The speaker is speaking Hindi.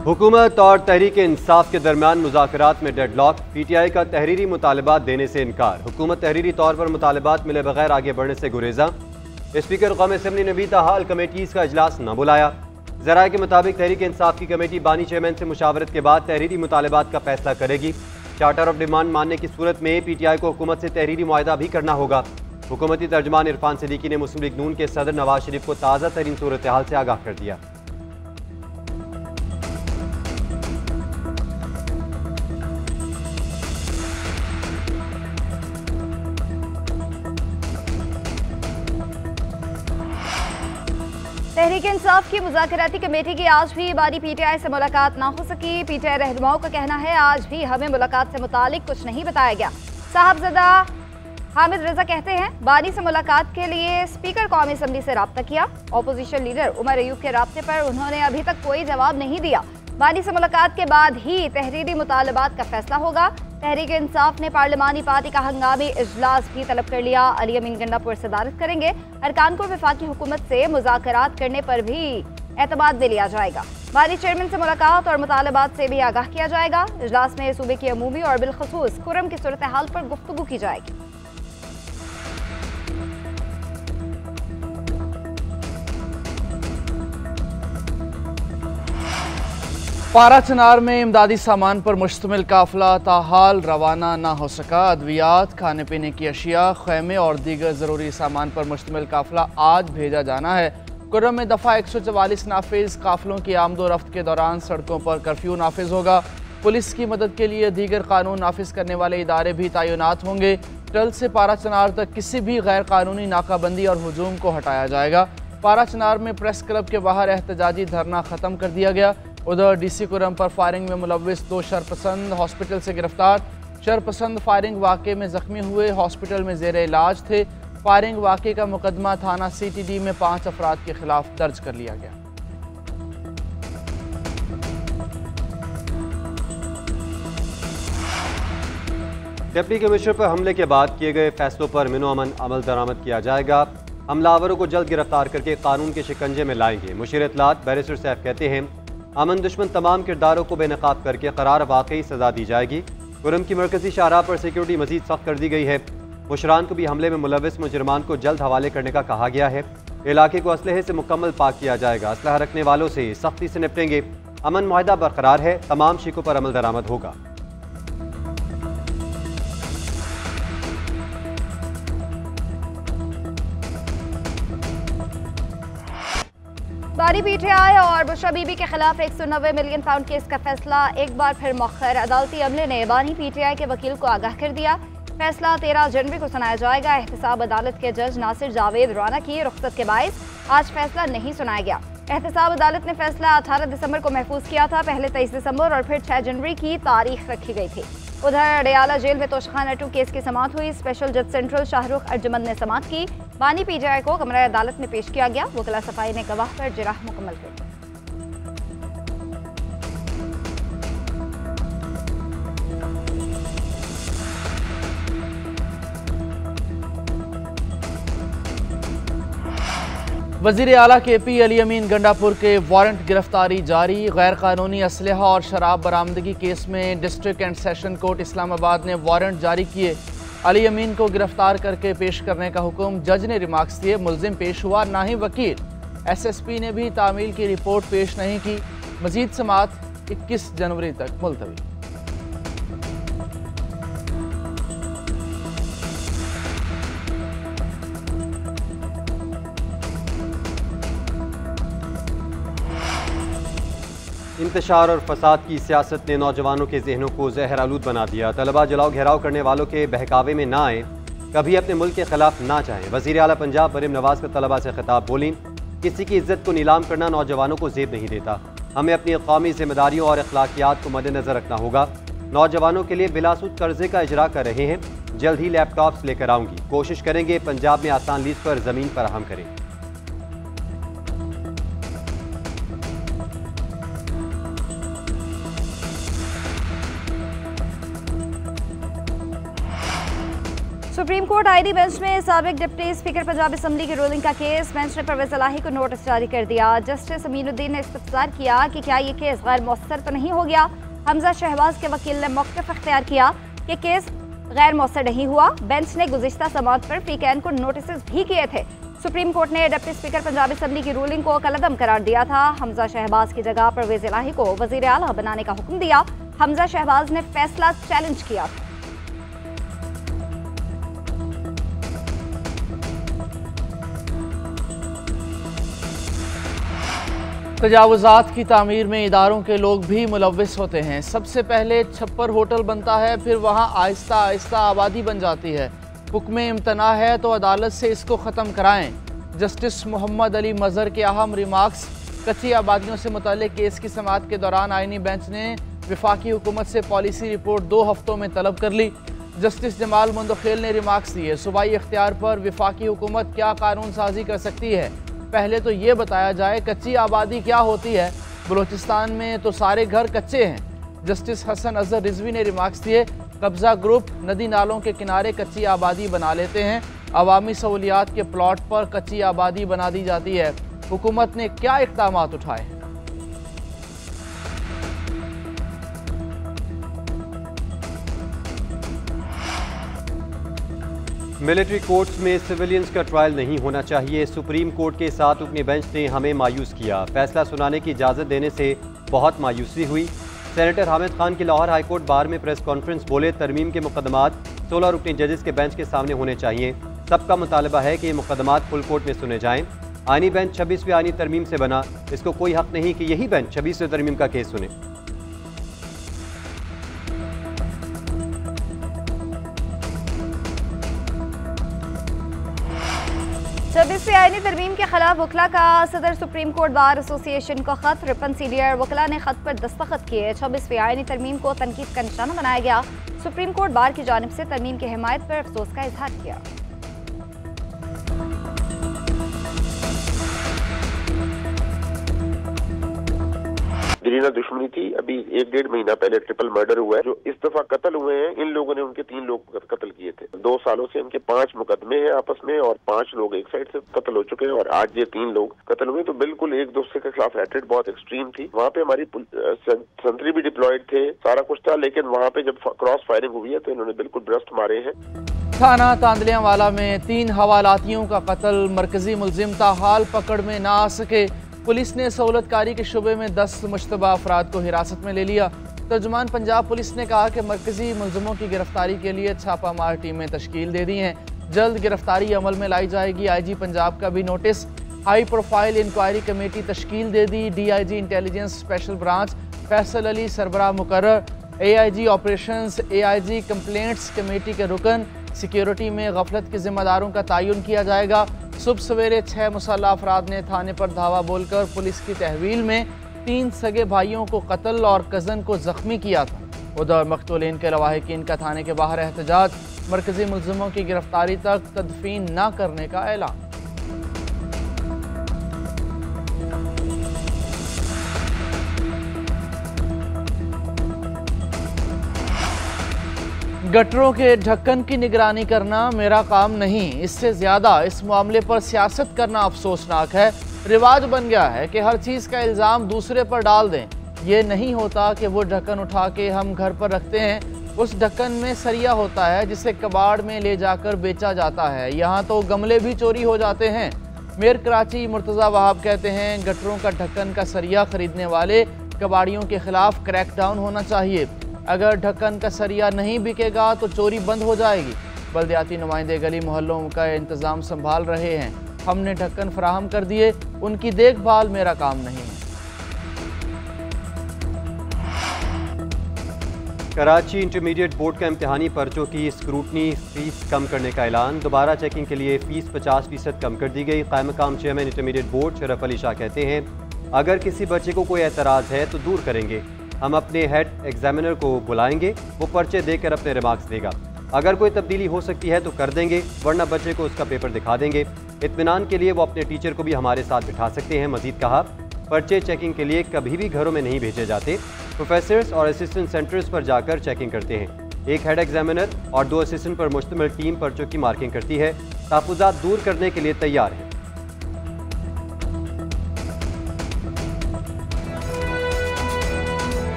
हुकूमत और तहरीक इंसाफ के दरमियान मुज़ाकरात में डेडलॉक। पीटीआई का तहरीरी मुतालबात देने से इनकार। हुकूमत तहरीरी तौर पर मुतालबात मिले बगैर आगे बढ़ने से गुरेजा। स्पीकर कौमी असम्बली ने भी ताहाल कमेटीज़ का इजलास न बुलाया। ज़राए के मुताबिक तहरीक इंसाफ की कमेटी बानी चेयरमैन से मुशावरत के बाद तहरीरी मुतालबात का फैसला करेगी। चार्टर ऑफ डिमांड मानने की सूरत में पीटीआई को हुकूमत से तहरीरी मुआहदा भी करना होगा। हुकूमती तर्जमान इरफान सिद्दीकी ने मुस्लिम लीग नून के सदर नवाज शरीफ को ताज़ा तरीन सूरत हाल से आगाह कर दिया। तहरीक इंसाफ की मुज़ाकराती कमेटी की आज भी बानी पीटीआई से मुलाकात ना हो सकी। पीटीआई रहनुमाओं का कहना है आज भी हमें मुलाकात से मुतालिक कुछ नहीं बताया गया। साहबजादा हामिद रजा कहते हैं बानी से मुलाकात के लिए स्पीकर कौमी असम्बली से रब्ता किया। अपोजिशन लीडर उमर अयूब के राब्ते पर उन्होंने अभी तक कोई जवाब नहीं दिया। बानी से मुलाकात के बाद ही तहरीरी मुतालबात का फैसला होगा। तहरीक इंसाफ ने पार्लिमानी पार्टी का हंगामी इजलास भी तलब कर लिया। अली अमीन गंडापुर सदारत करेंगे। अरकान को वफाकी हुकूमत से मुज़ाकरात करने पर भी एतमाद में लिया जाएगा। बानी चेयरमैन से मुलाकात और मुतालबात से भी आगाह किया जाएगा। इजलास में सूबे की अमूमी और बिलखसूस खुर्रम की सूरत हाल पर गुफ्तगू की जाएगी। पारा चनार में इमदादी सामान पर मुश्तमिल काफिला ताहाल रवाना ना हो सका। अद्वियात, खाने पीने की अशिया, खैमे और दीगर ज़रूरी सामान पर मुश्तमिल काफिला आज भेजा जाना है। कुर्रम में दफ़ा 144 नाफिज। काफिलों की आमदो रफ्त के दौरान सड़कों पर कर्फ्यू नाफिज होगा। पुलिस की मदद के लिए दीगर कानून नाफिज करने वाले इदारे भी तैनात होंगे। टल से पारा चनार तक किसी भी गैर कानूनी नाकाबंदी और हुजूम को हटाया जाएगा। पारा चनार में प्रेस क्लब के बाहर एहतजाजी धरना ख़त्म कर दिया गया। उधर डीसी कुर्रम पर फायरिंग में मुलव्विस 2 शरपसंद हॉस्पिटल से गिरफ्तार। शरपसंद फायरिंग वाक़े में ज़ख्मी हुए, हॉस्पिटल में ज़ेर इलाज थे। फायरिंग वाक़े का मुकदमा थाना CTD में 5 अफराद के खिलाफ दर्ज कर लिया गया। डिप्टी कमिश्नर पर हमले के बाद किए गए फैसलों पर मिनो अमन अमल दरामद किया जाएगा। हमलावरों को जल्द गिरफ्तार करके कानून के शिकंजे में लाएंगे। मुशीर इत्तलात बैरिस्टर सैफ कहते हैं अमन दुश्मन तमाम किरदारों को बेनकाब करके करार वाकई सजा दी जाएगी। कुर्रम की मरकजी शाहराह पर सिक्योरिटी मजीद सख्त कर दी गई है। मुशरान को भी हमले में मुलव्विस मुजरमान को जल्द हवाले करने का कहा गया है। इलाके को असलहे से मुकम्मल पाक किया जाएगा। असलहा रखने वालों से सख्ती से निपटेंगे। अमन मुआहदा बरकरार है। तमाम शिकों पर अमल दरामद होगा। बानी पीटीआई और बुशरा बीबी के खिलाफ 190 मिलियन पाउंड केस का फैसला एक बार फिर मौखर। अदालती अमले ने बानी पीटीआई के वकील को आगाह कर दिया। फैसला 13 जनवरी को सुनाया जाएगा। एहतसाब अदालत के जज नासिर जावेद राना की रुख्सत के बायस आज फैसला नहीं सुनाया गया। एहतसाब अदालत ने फैसला 18 दिसंबर को महफूज किया था। पहले 23 दिसंबर और फिर 6 जनवरी की तारीख रखी गई थी। उधर अडयाला जेल में तोशखाना 2 केस की समाअत हुई। स्पेशल जज सेंट्रल शाहरुख अर्जमंद ने समाअत की। बानी पीटीआई को कमरा अदालत में पेश किया गया। वकला सफाई ने गवाह पर जिराह मुकम्मल कर दी। वज़ीर आला KP अली अमीन गंडापुर के वारंट गिरफ्तारी जारी। गैर कानूनी असलहा और शराब बरामदगी केस में district and session court Islamabad ने वारंट जारी किए। अली अमीन को गिरफ्तार करके पेश करने का हुक्म जज ने रिमार्क्स दिए। मुलजिम पेश हुआ ना ही वकील। SSP ने भी तामील की रिपोर्ट पेश नहीं की। मजीद समाअत 21 जनवरी तक मुलतवी। इंतशार और फसाद की सियासत ने नौजवानों के जहनों को जहर आलूद बना दिया। तलबा जलाओ घेराव करने वालों के बहकावे में ना आए, कभी अपने मुल्क के खिलाफ ना चाहें। वज़ीर आला पंजाब मरीम नवाज का तलबा से खिताब बोली, किसी की इज्जत को नीलाम करना नौजवानों को जेब नहीं देता। हमें अपनी कौमी जिम्मेदारियों और अखलाकियात को मद्देनजर रखना होगा। नौजवानों के लिए बिलासूद कर्जे का इजरा कर रहे हैं। जल्द ही लैपटॉप्स लेकर आऊँगी। कोशिश करेंगे पंजाब में आसान लीज पर ज़मीन फराहम करें। सुप्रीम कोर्ट आईडी बेंच में साबिक डिप्टी स्पीकर पंजाब असेंबली की रूलिंग का केस। बेंच ने परवेज इलाही को नोटिस जारी कर दिया। जस्टिस अमीनुद्दीन ने इस्तफसार किया कि क्या ये केस गैर मौसर तो नहीं हो गया। हमजा शहबाज के वकील ने मौक़िफ़ इख्तियार किया कि केस गैर मौसर नहीं हुआ। बेंच ने गुज़िश्ता समाअत पर फीकैन को नोटिस भी किए थे। सुप्रीम कोर्ट ने डिप्टी स्पीकर पंजाब असेंबली की रूलिंग को कलअदम करार दिया था। हमजा शहबाज की जगह परवेज इलाही को वज़ीर आला बनाने का हुक्म दिया। हमजा शहबाज ने फैसला चैलेंज किया था। तजावुज़ात की तामीर में इदारों के लोग भी मुलव्विस होते हैं। सबसे पहले छप्पर होटल बनता है, फिर वहाँ आहिस्ता आहिस्ता आबादी बन जाती है। हुक्म इम्तना है तो अदालत से इसको ख़त्म कराएं। जस्टिस मोहम्मद अली मज़हर के अहम रिमार्क्स। कच्ची आबादियों से मुतल्लिक़ केस की समाअत के दौरान आईनी बेंच ने वफाकी हुकूमत से पॉलिसी रिपोर्ट 2 हफ्तों में तलब कर ली। जस्टिस जमाल मुंदखिल ने रिमार्क्स दिए। सूबाई इख्तियार पर वफाकी हुकूमत क्या कानून साजी कर सकती है, पहले तो ये बताया जाए कच्ची आबादी क्या होती है। बलूचिस्तान में तो सारे घर कच्चे हैं। जस्टिस हसन अजहर रिजवी ने रिमार्क्स दिए। कब्जा ग्रुप नदी नालों के किनारे कच्ची आबादी बना लेते हैं। अवामी सहूलियात के प्लॉट पर कच्ची आबादी बना दी जाती है। हुकूमत ने क्या इक़दामात उठाए? मिलिट्री कोर्ट्स में सिविलियंस का ट्रायल नहीं होना चाहिए। सुप्रीम कोर्ट के साथ अपनी बेंच ने हमें मायूस किया। फैसला सुनाने की इजाज़त देने से बहुत मायूसी हुई। सेनेटर हामिद खान की लाहौर हाई कोर्ट बार में प्रेस कॉन्फ्रेंस बोले, तरमीम के मुकदमात 16 रुकनी जजेस के बेंच के सामने होने चाहिए। सबका मुतालबा है कि ये मुकदमात फुल कोर्ट में सुने जाएं। आईनी बेंच 26वीं आईनी तरमीम से बना, इसको कोई हक नहीं कि यही बेंच 26वीं तरमीम का केस सुने। 26वीं आईनी तरमीम के खिलाफ वकला का सदर सुप्रीम कोर्ट बार एसोसिएशन का खत। रिपन सीनियर वकला ने खत पर दस्तखत किए। 26वीं आईनी तरमीम को तनकीद का निशाना बनाया गया। सुप्रीम कोर्ट बार की जानिब से तरमीम की हिमायत पर अफसोस का इजहार किया। दरीना दुश्मनी थी। अभी 1-1.5 महीना पहले ट्रिपल मर्डर हुआ है। जो इस दफा कत्ल हुए हैं, इन लोगों ने उनके 3 लोग कत्ल किए थे। 2 सालों से इनके 5 मुकदमे हैं आपस में, और 5 लोग एक साइड से कत्ल हो चुके हैं, और आज ये 3 लोग कत्ल हुए। तो बिल्कुल एक दूसरे के खिलाफ हेट्रेड बहुत एक्सट्रीम थी। वहाँ पे हमारी संतरी भी डिप्लॉयड थे, सारा कुछ था, लेकिन वहाँ पे जब क्रॉस फायरिंग हुई है तो इन्होंने बिल्कुल ब्रस्ट मारे हैं। थाना तांदलियांवाला में 3 हवालातियों का कत्ल। मरकजी मुलजिम ताहाल पकड़ में ना आ सके। पुलिस ने सहूलतकारी के शुबे में 10 मुश्तबा अफराद को हिरासत में ले लिया। तर्जुमान पंजाब पुलिस ने कहा कि मरकजी मुलजिमों की गिरफ्तारी के लिए छापामार टीमें तश्कील दे दी हैं। जल्द गिरफ्तारी अमल में लाई जाएगी। IG पंजाब का भी notice. High profile inquiry committee तश्कील दे दी। DIG intelligence special branch Faisal Ali सरबराह मुकर्रर। AIG operations, AIG complaints committee के रुकन। सिक्योरिटी में गफलत के जिम्मेदारों का तयन किया जाएगा। सुबह सवेरे 6 मुसल्लह अफराद ने थाने पर धावा बोलकर पुलिस की तहवील में 3 सगे भाइयों को कत्ल और कज़न को जख्मी किया था। उधर मकतूलीन के लवाहिकीन का थाने के बाहर एहतजाज। मरकजी मुलजिमों की गिरफ्तारी तक तदफीन न करने का ऐलान। गटरों के ढक्कन की निगरानी करना मेरा काम नहीं, इससे ज़्यादा इस मामले पर सियासत करना अफसोसनाक है। रिवाज बन गया है कि हर चीज़ का इल्ज़ाम दूसरे पर डाल दें। ये नहीं होता कि वो ढक्कन उठा के हम घर पर रखते हैं। उस ढक्कन में सरिया होता है जिसे कबाड़ में ले जाकर बेचा जाता है। यहाँ तो गमले भी चोरी हो जाते हैं। मेयर कराची मुर्तज़ा वहाब कहते हैं, गटरों का ढक्कन का सरिया खरीदने वाले कबाड़ियों के खिलाफ क्रैकडाउन होना चाहिए। अगर ढक्कन का सरिया नहीं बिकेगा तो चोरी बंद हो जाएगी। बल्दियाती नुमाइंदे गली मोहल्लों का इंतज़ाम संभाल रहे हैं। हमने ढक्कन फराहम कर दिए, उनकी देखभाल मेरा काम नहीं है। कराची इंटरमीडिएट बोर्ड का इम्तिहानी पर्चों की स्क्रूटनी फीस कम करने का ऐलान। दोबारा चेकिंग के लिए फ़ीस 50% कम कर दी गई। कायम मकाम chairman intermediate board Sharaf Ali Shah कहते हैं, अगर किसी बच्चे को कोई एतराज़ है तो दूर करेंगे। हम अपने हेड एग्जामिनर को बुलाएंगे, वो पर्चे देकर अपने रिमार्क्स देगा। अगर कोई तब्दीली हो सकती है तो कर देंगे, वरना बच्चे को उसका पेपर दिखा देंगे। इत्मीनान के लिए वो अपने टीचर को भी हमारे साथ बिठा सकते हैं। मजीद कहा, पर्चे चेकिंग के लिए कभी भी घरों में नहीं भेजे जाते। प्रोफेसर्स और असिस्टेंट सेंटर्स पर जाकर चेकिंग करते हैं। एक हेड एग्जामिनर और 2 असिस्टेंट पर मुश्तमिल टीम पर्चों की मार्किंग करती है। तहफ़्फ़ुज़ात दूर करने के लिए तैयार है।